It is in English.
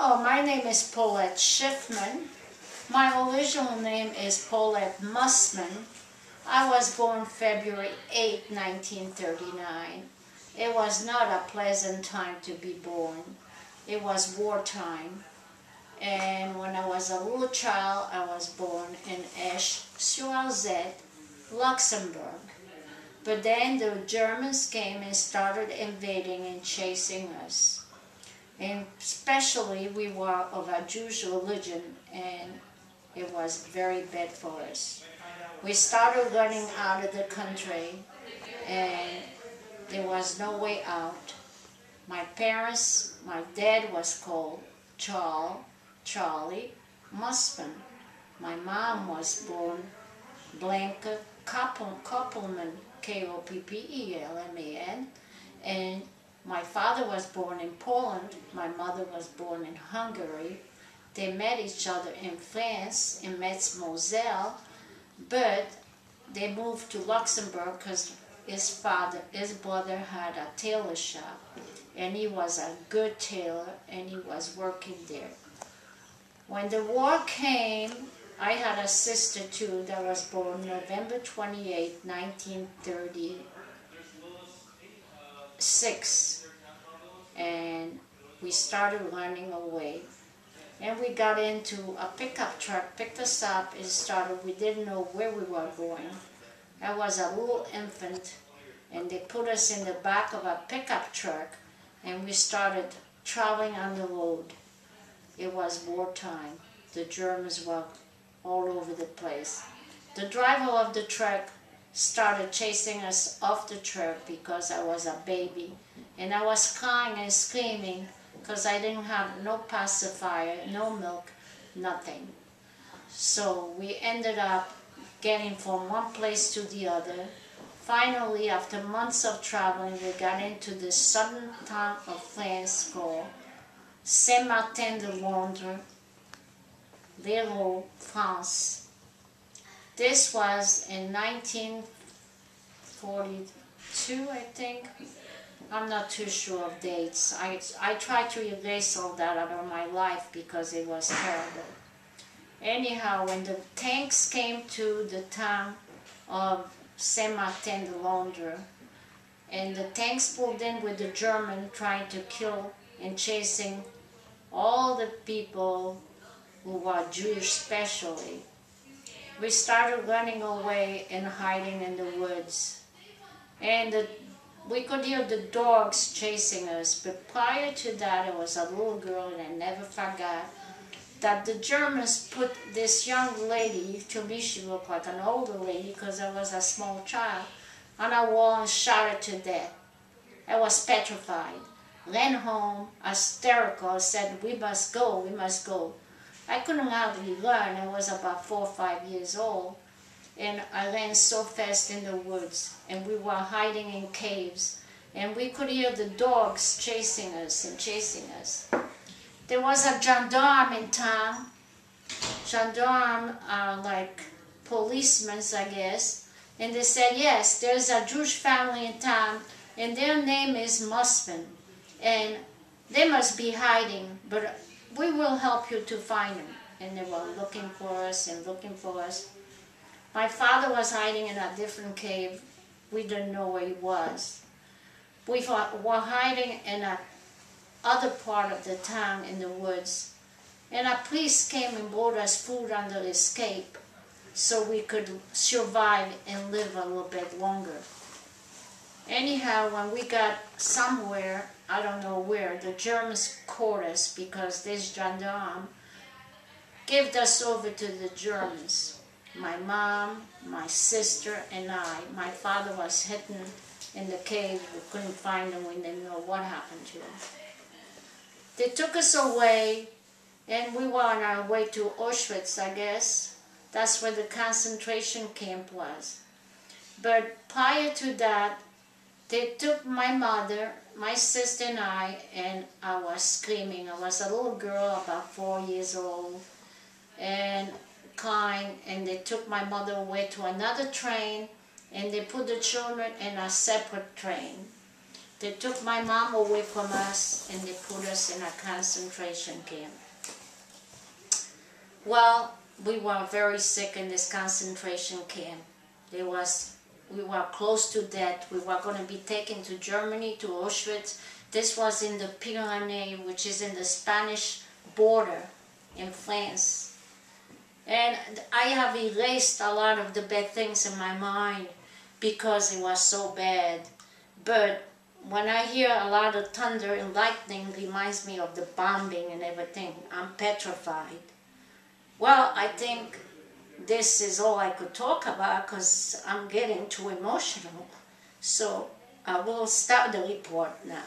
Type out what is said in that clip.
Oh, my name is Paulette Schiffman. My original name is Paulette Mussman. I was born February 8, 1939. It was not a pleasant time to be born. It was wartime. And when I was a little child, I was born in Esch-sur-Alzette, Luxembourg. But then the Germans came and started invading and chasing us. And especially we were of a Jewish religion, and it was very bad for us. We started running out of the country, and there was no way out. My parents, my dad was called Charlie Mussman. My mom was born Blanca Koppelman, Koppelman, and my father was born in Poland. My mother was born in Hungary. They met each other in France, in Metz-Moselle, but they moved to Luxembourg because his brother had a tailor shop, and he was a good tailor, and he was working there. When the war came, I had a sister too that was born November 28, 1936, and we started running away. And we got into a pickup truck, picked us up, and started. We didn't know where we were going. I was a little infant, and they put us in the back of a pickup truck, and we started traveling on the road. It was wartime. The Germans were all over the place. The driver of the truck started chasing us off the truck because I was a baby, and I was crying and screaming because I didn't have no pacifier, no milk, nothing. So we ended up getting from one place to the other. Finally, after months of traveling, we got into the southern town of France called Saint-Martin-de-Londres, l'Hérault, France. This was in 1942, I think. I'm not too sure of dates. I tried to erase all that out of my life because it was terrible. Anyhow, when the tanks came to the town of Saint-Martin-de-Londres, and the tanks pulled in with the German trying to kill and chasing all the people who were Jewish especially, we started running away and hiding in the woods. And we could hear the dogs chasing us, but prior to that, I was a little girl, and I never forgot that the Germans put this young lady, to me she looked like an older lady because I was a small child, on a wall and shot her to death. I was petrified. Ran home, hysterical, said, we must go, we must go. I couldn't hardly run. I was about 4 or 5 years old. And I ran so fast in the woods, and we were hiding in caves, and we could hear the dogs chasing us and chasing us. There was a gendarme in town. Gendarmes are like policemen, I guess, and they said, yes, there's a Jewish family in town, and their name is Mussman, and they must be hiding, but we will help you to find them. And they were looking for us and looking for us. My father was hiding in a different cave. We didn't know where he was. We were hiding in a other part of the town in the woods. And a priest came and brought us food under his cape so we could survive and live a little bit longer. Anyhow, when we got somewhere, I don't know where, the Germans caught us because this gendarme gave us over to the Germans. My mom, my sister, and I. My father was hidden in the cave. We couldn't find him. We didn't know what happened to him. They took us away, and we were on our way to Auschwitz, I guess. That's where the concentration camp was. But prior to that, they took my mother, my sister, and I was screaming. I was a little girl, about 4 years old, and crying, and they took my mother away to another train, and they put the children in a separate train. They took my mom away from us and they put us in a concentration camp. Well, we were very sick in this concentration camp. We were close to death. We were going to be taken to Germany, to Auschwitz. This was in the Pyrenees, which is in the Spanish border in France. And I have erased a lot of the bad things in my mind because it was so bad. But when I hear a lot of thunder and lightning, it reminds me of the bombing and everything. I'm petrified. Well, I think this is all I could talk about because I'm getting too emotional. So I will start the report now.